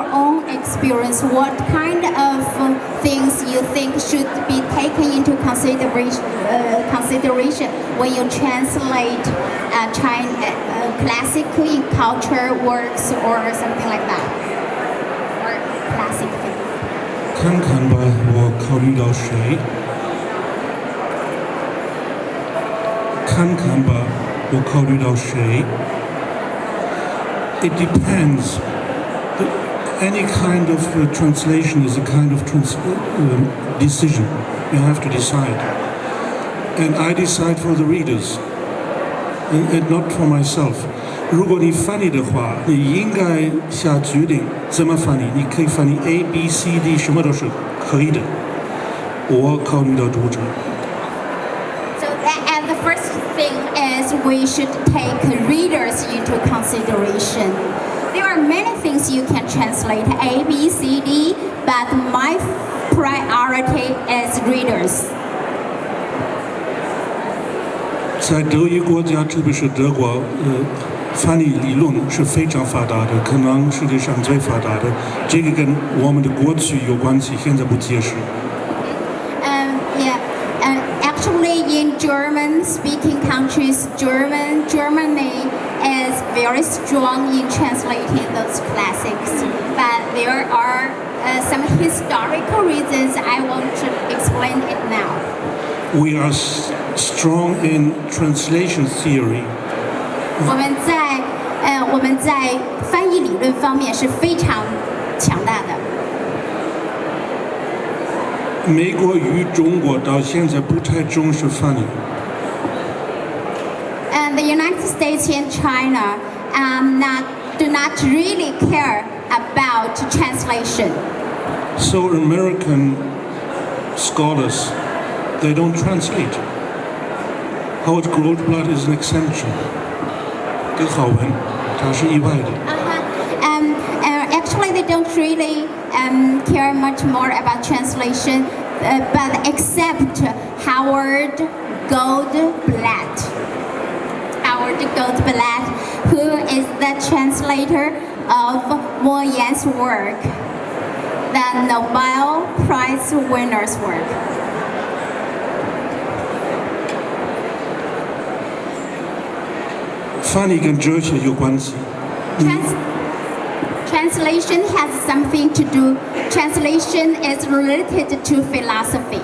your own experience, what kind of things you think should be taken into consideration when you translate classic culture works or something like that, or classic thing? 看看吧，我考虑到谁？看看吧，我考虑到谁？ It depends. Any kind of translation is a kind of decision. You have to decide. And I decide for the readers, and not for myself. 如果你翻译的话，你应该下决定怎么翻译。你可以翻译 A, B, C, D， 什么都是可以的。我考虑到读者。 And the first thing is we should take readers into consideration. There are many things you can translate A, B, C, D, but my priority is readers. 在德语国家，特别是德国，翻译理论是非常发达的，可能世界上最发达的。这个跟我们的国曲有关系，现在不解释。 Actually, in German-speaking countries, Germany is very strong in translating those classics. But there are some historical reasons. I won't explain it now. We are strong in translation theory. 我们在翻译理论方面是非常强大的。 美国与中国到现在不太重视翻译。 And the United States and China do not really care about translation. So American scholars, they don't translate. Howard Goldblatt is an exception. 跟郝文，他是意外的。 Actually, they don't really care much more about translation, but except Howard Goldblatt. Howard Goldblatt, who is the translator of Mo Yan's work, the Nobel Prize winner's work. 翻译跟哲学有关系。 Translation has something to do. Translation is related to philosophy.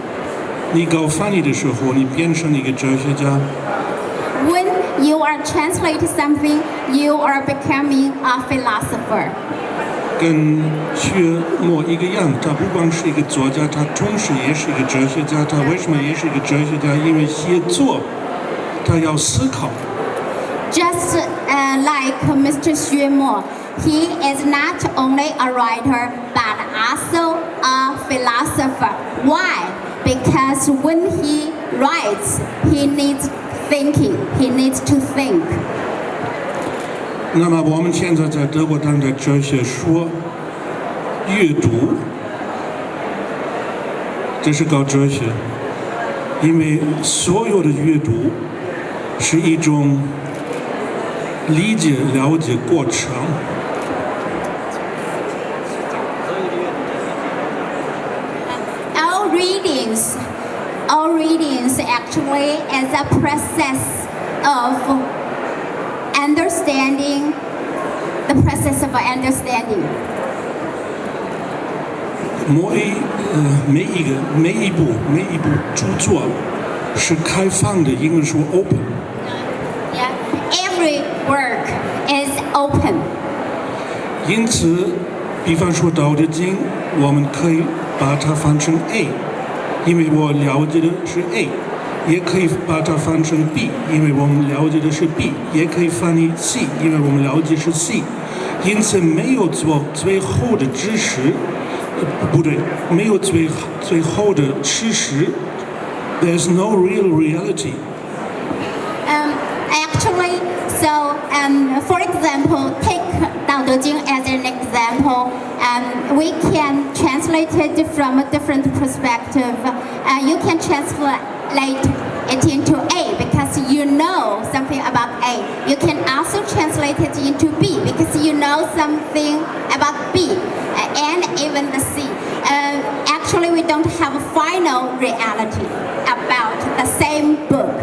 你搞翻译的时候，你变成一个哲学家。 When you are translating something, you are becoming a philosopher. 跟薛莫一个样，他不光是一个作家，他同时也是一个哲学家。他为什么也是一个哲学家？因为写作，他要思考。 Just like Mr. Xuemo, he is not only a writer but also a philosopher. Why? Because when he writes, he needs thinking. He needs to think. 那么我们现在在德国当代哲学说，阅读，这是搞哲学，因为所有的阅读是一种理解、了解过程。 All readings actually is a process of understanding. The process of understanding. 每一部著作是开放的，英文说 open。 Yeah, every work is open. 因此，比方说《道德经》，我们可以把它翻成 A。 因为我了解的是 A， 也可以把它翻成 B， 因为我们了解的是 B， 也可以翻译 C， 因为我们了解是 C。因此没有最后的知识，不对，没有最后的事实。There's no real reality. Actually, so for example, take 道德经 as an example. We can translate it from a different perspective. You can translate it into A because you know something about A, you can also translate it into B because you know something about B and even the C. Actually, we don't have a final reality about the same book.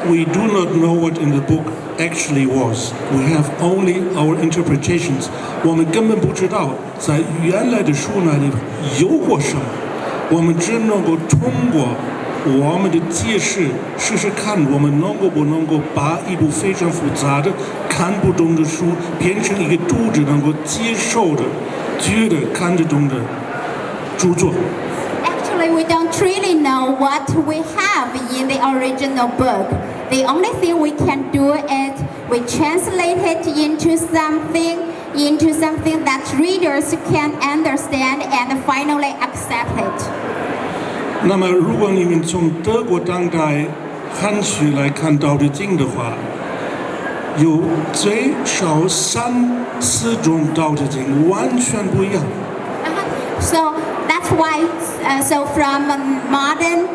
We do not know what in the book actually was. We have only our interpretations. 我们根本不知道在原来的书那里有过什么。我们只能够通过我们的解释试试看，我们不能够把一部非常复杂的、看不懂的书变成一个读者能够接受的、觉得看得懂的著作。Actually, we don't really know what we have in the original book. The only thing we can do is we translate it into something that readers can understand and finally accept it. 那么，如果你们从德国当代汉语来看《道德经》的话，有最少4种《道德经》完全不一样。So that's why, so from modern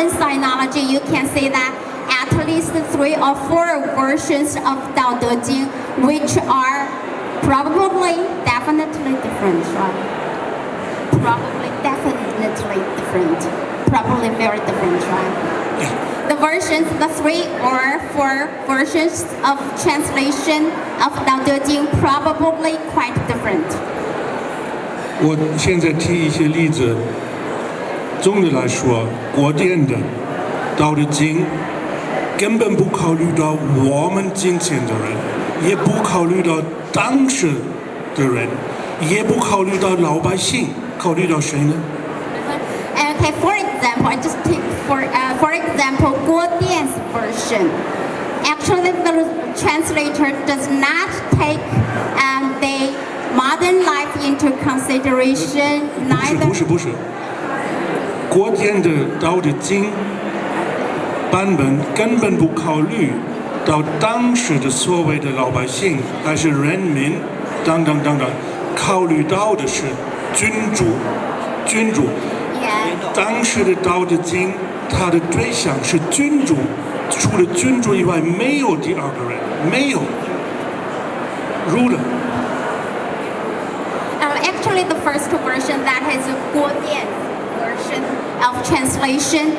sinology, you can say that at least 3 or 4 versions of 道德经 which are probably definitely different, right? Probably definitely different. Probably very different, right? Yeah. The versions, the 3 or 4 versions of translation of 道德经 probably quite different. 我现在提一些例子。总的来说，古典的《道德经》根本不考虑到我们今天的人，也不考虑到当时的人，也不考虑到老百姓，考虑到谁呢？ Okay, for example, I just take for example, 国典 version. Actually, the translator does not take the modern life into consideration. Neither. 不是，国典的《道德经》版本根本不考虑到当时的所谓的老百姓还是人民等等，考虑到的是君主。当时的《道德经》，它的对象是君主，除了君主以外没有第二个人，没有。ruler。Actually, the first version, that is a 国典 version of translation,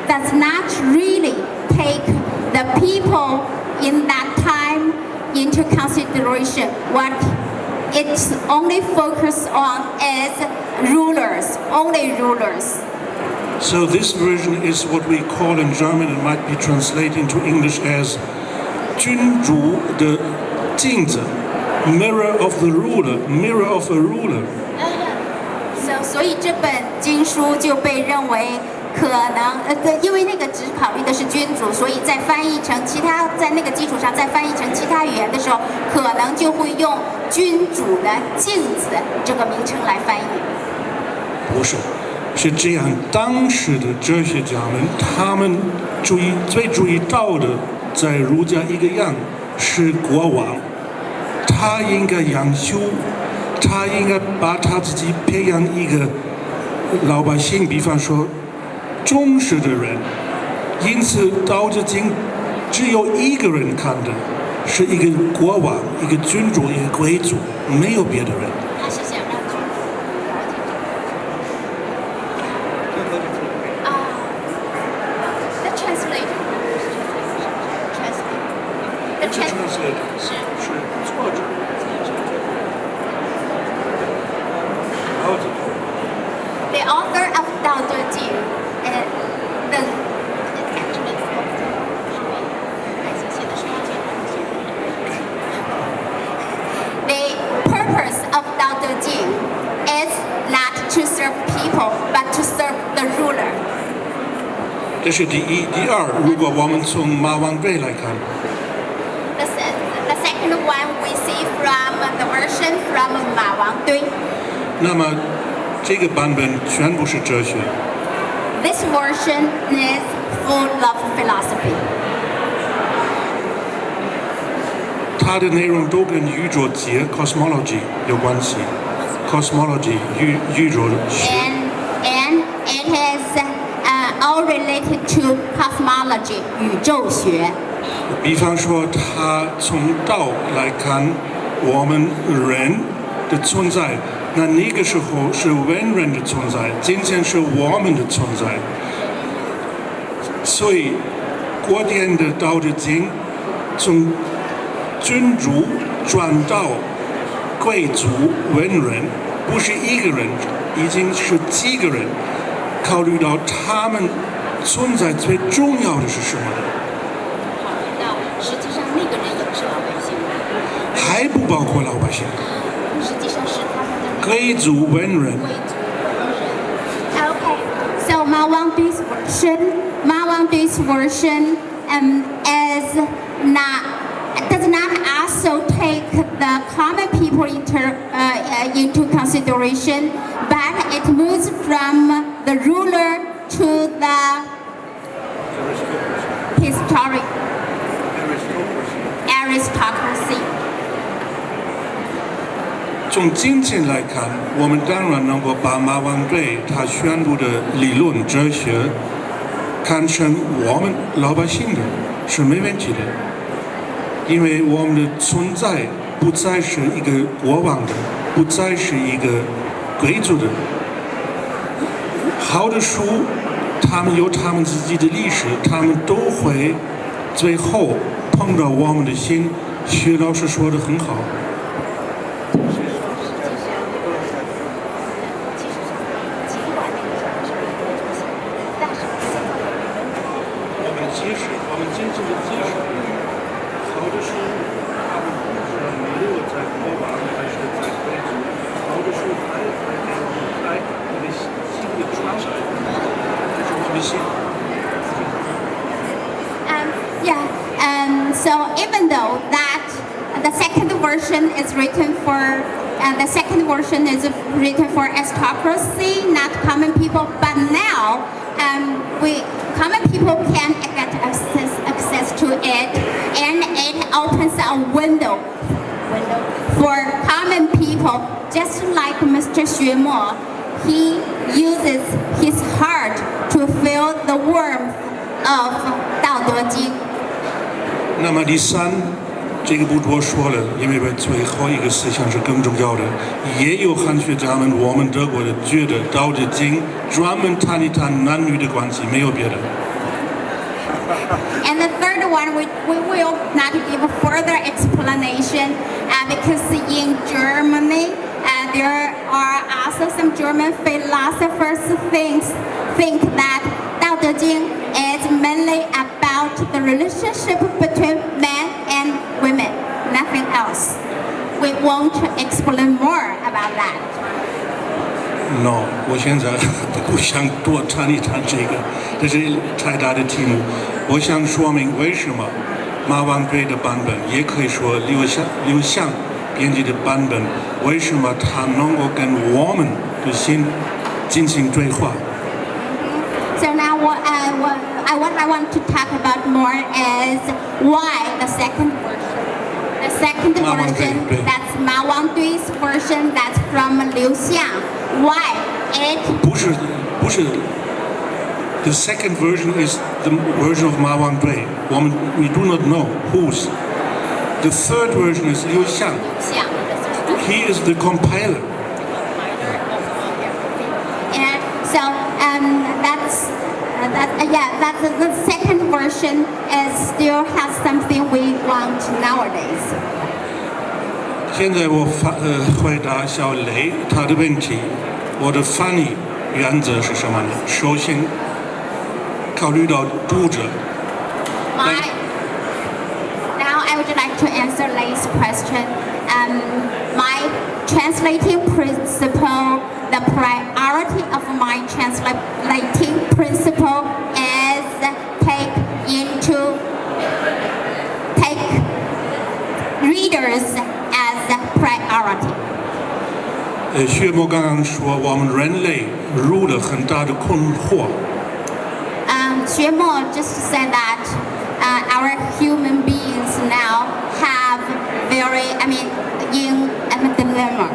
does not really take the people in that time into consideration. What it's only focused on is rulers, only rulers. So this version is what we call in German, it might be translated into English as 君主的镜子 mirror of the ruler, mirror of a ruler. So 所以这本经书就被认为可能因为那个只考虑的是君主，所以在翻译成其他，在那个基础上再翻译成其他语言的时候，可能就会用君主的镜子这个名称来翻译。不是，是这样。当时的哲学家们，他们最注意到的，在儒家一个样是国王，他应该养修，他应该把他自己培养一个老百姓，比方说忠实的人。因此，《道德经》只有一个人看的，是一个国王、一个君主、一个贵族，没有别的人。他是想让君主The translator. The translator 是作者。The author of 道德经 The purpose of 道德经 is not to serve people, but to serve the ruler. 这是第一。第二，如果我们从马王堆来看， The second one we see from the version from 马王堆。那么这个版本全部是哲学。This version is full of philosophy. 它的内容都跟宇宙学 cosmology 有关系。cosmology 宇宙学。And it is all related to cosmology 宇宙学。比方说，他从道来看我们人的存在，那个时候是文人的存在，今天是我们的存在。所以，古典的《道德经》从君主转到贵族文人，不是一个人，已经是几个人。考虑到他们存在最重要的是什么？考虑到实际上那个人也是老百姓，还不包括老百姓。实际上是他们的贵族文人。Okay, so Mawandi's version is not does not also take the common people into consideration, but it moves from the ruler to the historic aristocracy. 从今天来看，我们当然能够把马王堆他宣布的理论哲学看成我们老百姓的，是没问题的。因为我们的存在不再是一个国王的，不再是一个贵族的。好的书，他们有他们自己的历史，他们都会最后碰到我们的心。薛老师说的很好。我们今天的知识，好的书，他们没有在国王还是在贵族，好的书还一个新的传承，这是我们的心。So even though that the second version is written for aristocracy, not common people, but now common people can get access to it, and it opens a window for common people, just like Mr. Xuemo. He uses his heart to feel the warmth of 道德经。那么第三，这个不多说了，因为最后一个思想是更重要的。也有汉学家们，我们德国的觉得《道德经》专门谈一谈男女的关系，没有别的。And the third one, we will not give a further explanation because in Germany, there are also some German philosophers think that 道德经 is mainly about the relationship between men and women, nothing else. We won't explain more about that. No， 我现在不想多谈一谈这个，这是太大的题目。我想说明为什么马王堆的版本，也可以说刘向编辑的版本，为什么它能够跟我们的心进行对话。So now what I want to talk about more is why the second version. The second version, that's Ma Wangdui's version, that's from Liu Xiang. Why it? 不是 The second version is the version of Ma Wangdui. We do not know whose. The third version is Liu Xiang. He is the compiler. And so that's the second version is still has something we want nowadays. 现在我回答小雷他的问题，我的翻译原则是什么呢？首先考虑到读者。Now I would like to answer Lei's question. My translating principle, the priority of my translating principle is take readers as priority. 薛默刚刚说我们人类入了很大的困惑。Xuemo just said that our human beings now have in a dilemma.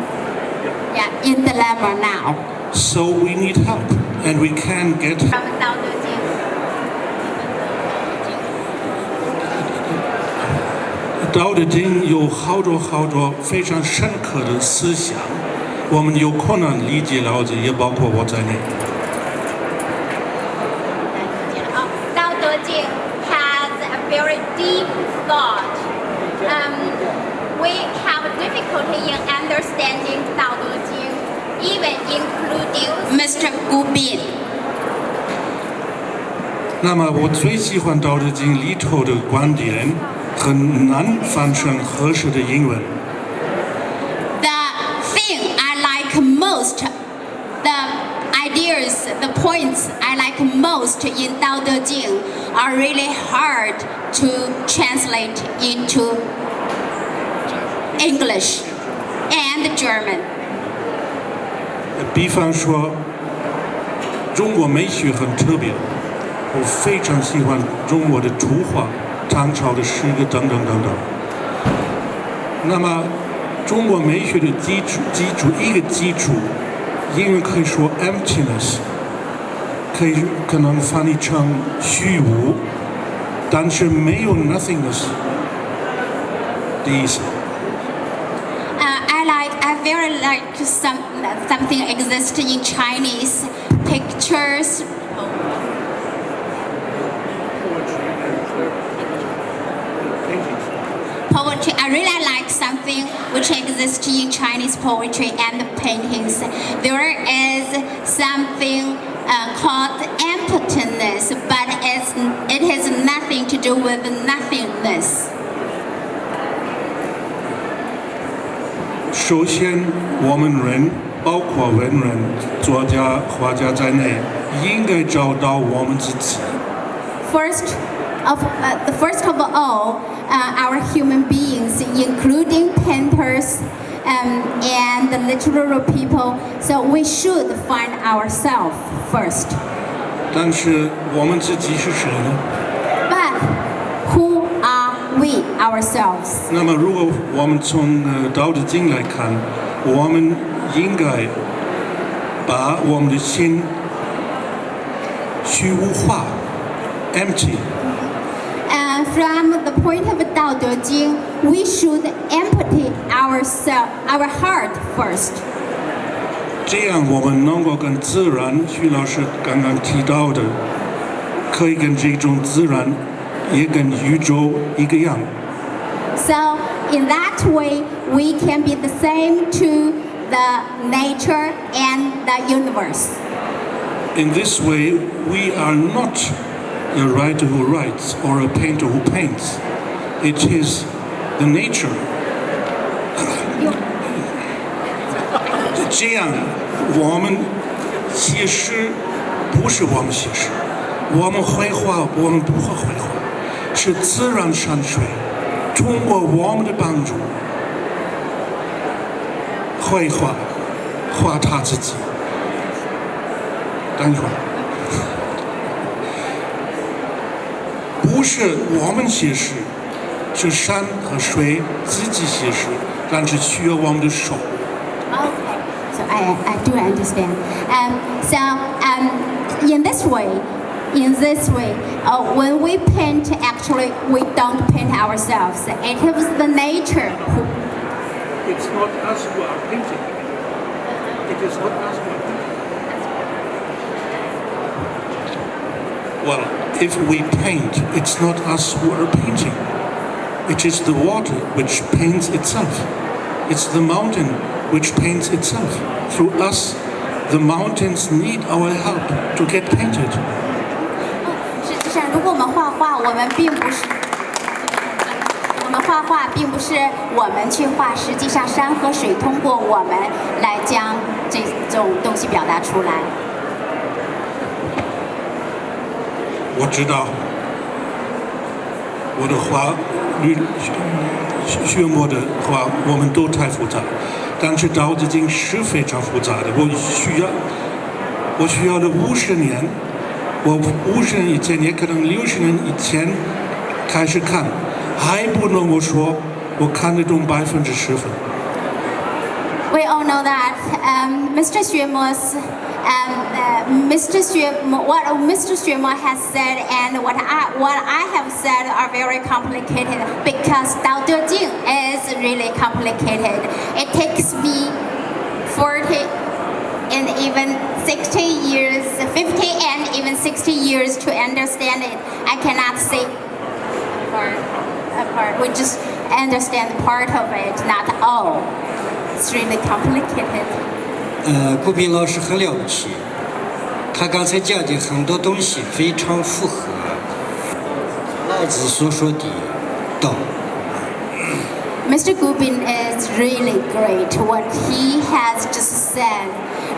Yeah, in dilemma now. So we need help, and we can get. From 道德经道德经有好多非常深刻的思想，我们有困难理解老子，也包括我在内。道德经 has a very deep thought. We have difficulty in understanding 道德经, even including Mr. Kubin. 那么我最喜欢道德经里头的观点，很难翻成合适的英文。The thing I like most, the ideas, the points I like most in 道德经 are really hard to translate into English and German. 比方说，中国美学很特别，我非常喜欢中国的图画、唐朝的诗歌等等等等。那么，中国美学的基础，英文可以说 emptiness， 可能翻译成虚无，但是没有 nothingness 的意思。I very like something exists in Chinese pictures. Poetry. I really like something which exists in Chinese poetry and paintings. There is something called emptiness, but it has nothing to do with nothingness. 首先，我们人，包括文人、作家、画家在内，应该找到我们自己。First of all, our human beings, including painters and the literary people, so we should find ourselves first. 但是我们自己是谁呢？ But who are we ourselves? 那么，如果我们从道德经来看，我们应该把我们的心虚无化 （empty）。From the point of 道德经, we should empty our heart first. 这样我们能够跟自然，徐老师刚刚提到的，可以跟这种自然，也跟宇宙一个样。So in that way, we can be the same to the nature and the universe. In this way, we are not a writer who writes or a painter who paints. It is the nature. 这样，我们写诗不是我们写诗，我们绘画我们不会绘画，是自然山水通过我们的帮助绘画，画他自己。等一会儿。不是我们写诗，是山和水自己写诗，但是需要我们的手。Okay, so I do understand. In this way, when we paint, actually we don't paint ourselves. It is the nature who. It's not us who are painting. It is not us who are painting. Well, if we paint, it's not us who are painting. It is the water which paints itself. It's the mountain which paints itself. Through us, the mountains need our help to get painted. 实际上，如果我们画画，我们画画并不是我们去画，实际上山和水通过我们来将这种东西表达出来。我知道，我的话，学墨的话，我们都太复杂，但是《道德经》是非常复杂的。我需要的50年，我50年以前，也可能60年以前开始看，还不能够说我看得懂10%。We all know that Mr. Xuemo's what Mr. Xuemo has said and what I have said are very complicated because Dao De Jing is really complicated. It takes me 40 and even 60 years, 50 and even 60 years to understand it. I cannot say apart. We just understand part of it, not all. It's really complicated. 顾斌老师很了不起，他刚才讲的很多东西非常符合老子所说的道。Mr. Kubin is really great. What he has just said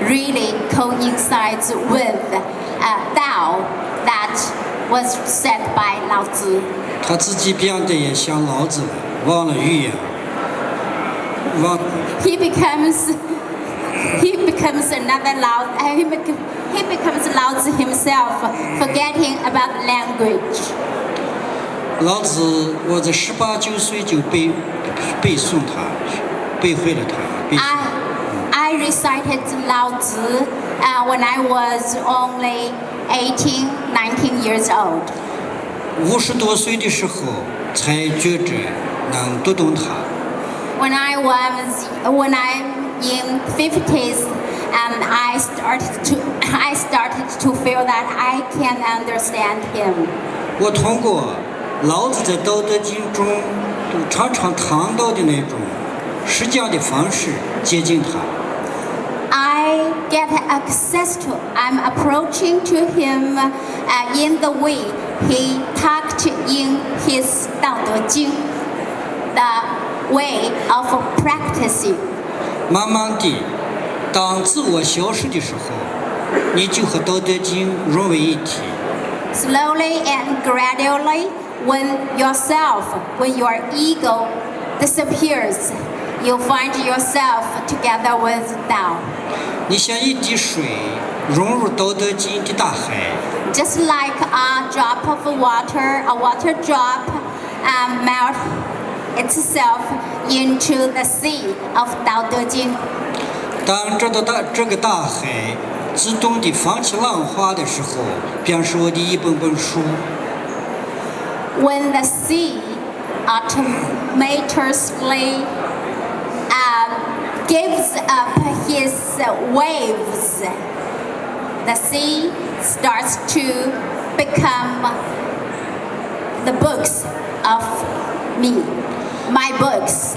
really coincides with Tao that was said by Lao Tzu. 他自己变得也像老子了，忘了语言，He becomes another Lao. He becomes Lao Tzu himself, forgetting about language. 老子，我在18、19岁就背诵他，背会了他。I recited Lao Tzu when I was only 18, 19 years old. 50多岁的时候才觉着能读懂他。When I'm in 50s, I started to feel that I can understand him. 我通过老子在《道德经》中常常谈到的那种实讲的方式接近他。I get access to. I'm approaching to him in the way he talked in his 道德经, the way of practicing. 慢慢地，当自我消失的时候，你就和《道德经》融为一体。Slowly and gradually, when your ego disappears, you find yourself together with Tao. 你像一滴水融入《道德经》的大海。Just like a drop of water, a water drop melt itself into the sea of 道德经. 当这个大海自动地放起浪花的时候，便是我的一本本书。When the sea automatically gives up his waves, the sea starts to become the books of me, my books.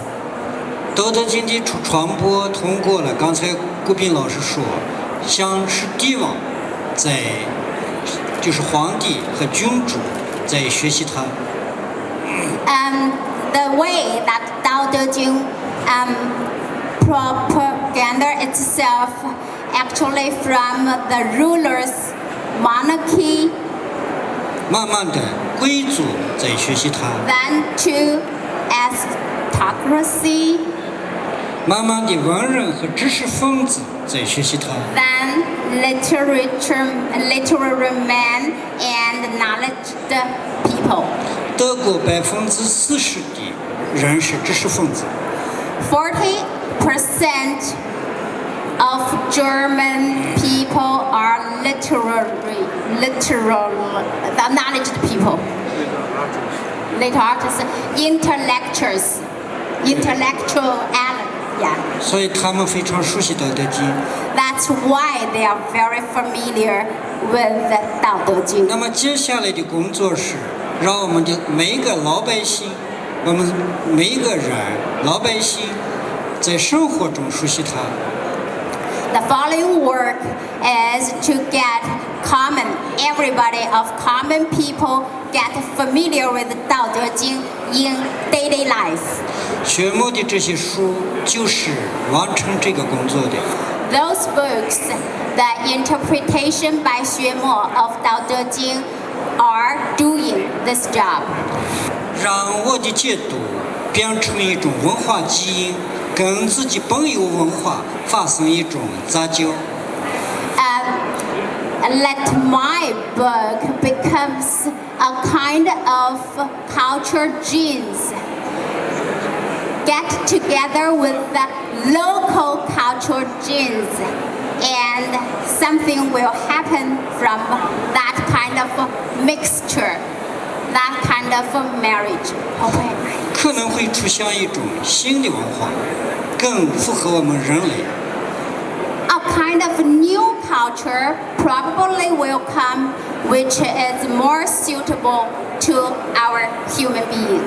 道德经的传播通过了，刚才顾斌老师说，像是帝王就是皇帝和君主在学习它。The way that 道德经propaganda itself actually from the ruler's monarchy, 慢慢的贵族在学习它， then to aristocracy, 慢慢的文人和知识分子在学习它， then literary men and knowledge people. 德国40%的人是知识分子。40% of German people are literal knowledge people. Intellectual, yeah. 所以他们非常熟悉《道德经》。 That's why they are very familiar with the 道德经. 那么接下来的工作是，让我们的每一个老百姓，我们每一个人老百姓，在生活中熟悉它。 The following work is to get everybody of common people get familiar with 道德经 in daily life. 学墨的这些书就是完成这个工作的。 Those books, the interpretation by Xuemo of 道德经 are doing this job. 让我的解读变成一种文化基因，跟自己本有文化发生一种杂交。Let my book becomes a kind of culture genes. Get together with the local culture genes and something will happen from that kind of mixture, that kind of marriage. Okay. 可能会出现一种新的文化，更符合我们人类。A kind of new culture probably will come, which is more suitable to our human being.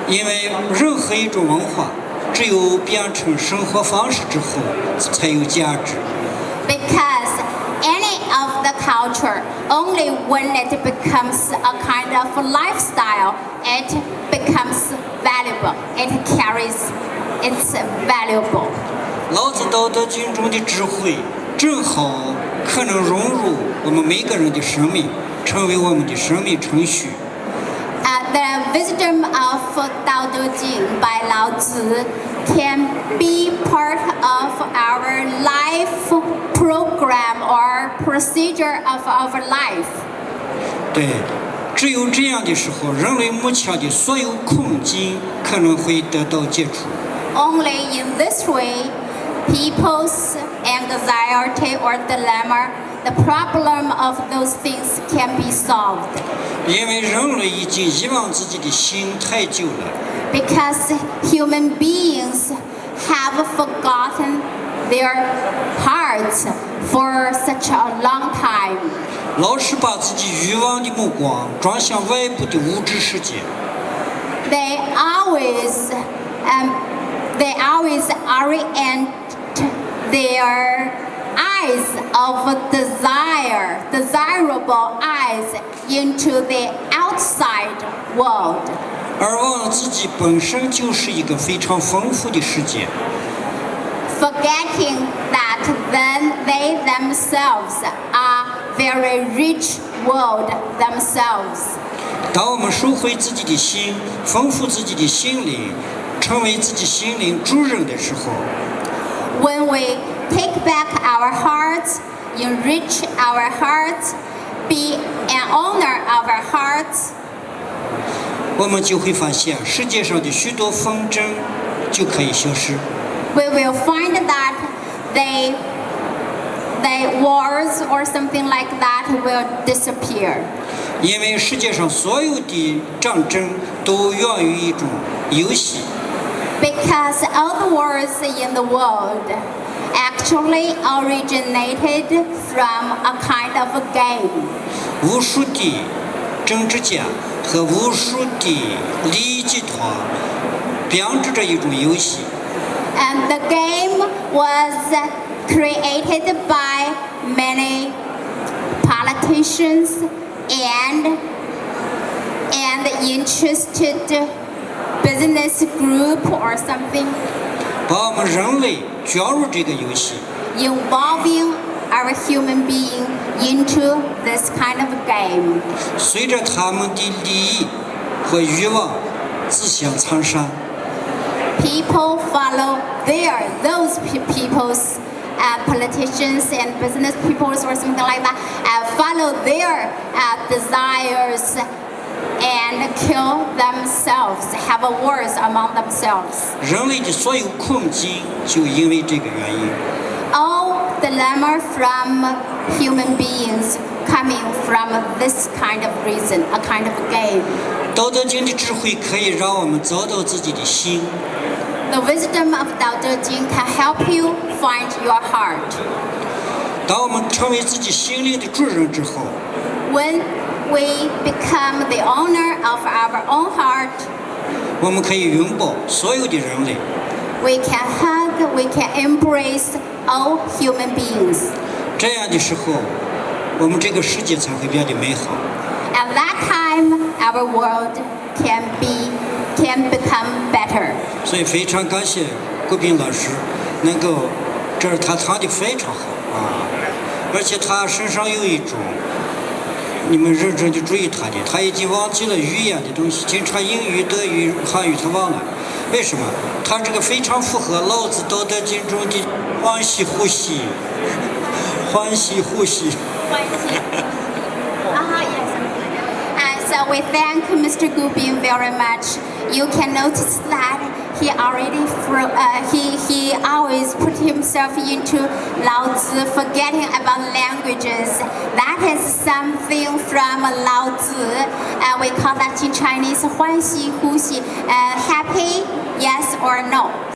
因为任何一种文化，只有变成生活方式之后，才有价值。Because any of the culture, only when it becomes a kind of lifestyle, it becomes valuable. It carries its valuable. 老子《道德经》中的智慧，正好可能融入我们每个人的生命，成为我们的生命程序。The wisdom of Tao Te Ching by Lao Tzu can be part of our life program or procedure of our life. 对，只有这样的时候，人类目前的所有困境可能会得到解除。Only in this way, people's anxiety or dilemma, the problem of those things can be solved. 因为人类已经遗忘自己的心太久了。Because human beings have forgotten their hearts for such a long time. 老是把自己欲望的目光转向外部的物质世界。They always orient their eyes of desirable eyes into the outside world. 而忘了自己本身就是一个非常丰富的世界。Forgetting that then they themselves are very rich world themselves. 当我们收回自己的心，丰富自己的心灵，成为自己心灵主人的时候， When we take back our hearts, enrich our hearts, be an owner of our hearts, 我们就会发现世界上的许多纷争就可以消失。we will find that the wars or something like that will disappear. 因为世界上所有的战争都源于一种游戏。Because all the wars in the world actually originated from a kind of a game. 无数的政治家和无数的利益集团编织着一种游戏。And the game was created by many politicians and interested business group or something, 把我们人类卷入这个游戏， involving our human being into this kind of game. 随着他们的利益和欲望自相残杀。People follow those people's politicians and business people or something like that, follow their desires and kill themselves, have wars among themselves. 人类的所有困境就因为这个原因。 All dilemma from human beings coming from this kind of reason, a kind of game. 道德经的智慧可以让我们找到自己的心。 The wisdom of Tao Te Ching can help you find your heart. 当我们成为自己心灵的主人之后， When we become the owner of our own heart, 我们可以拥抱所有的人类。 we can hug, we can embrace all human beings. 这样的时候，我们这个世界才会变得美好。 At that time, our world can become better. 所以非常感谢国斌老师能够，这是他唱的非常好啊，而且他身上有一种，你们认真的注意他的，他已经忘记了语言的东西，经常英语、德语、汉语他忘了，为什么？他这个非常符合老子《道德经》中的欢喜呼吸，欢喜呼吸。So we thank Mr. Kubin very much. You can notice that he always put himself into Lao Tzu, forgetting about languages. That is something from Lao Tzu. We call that in Chinese 欢喜呼吸, happy, yes or no.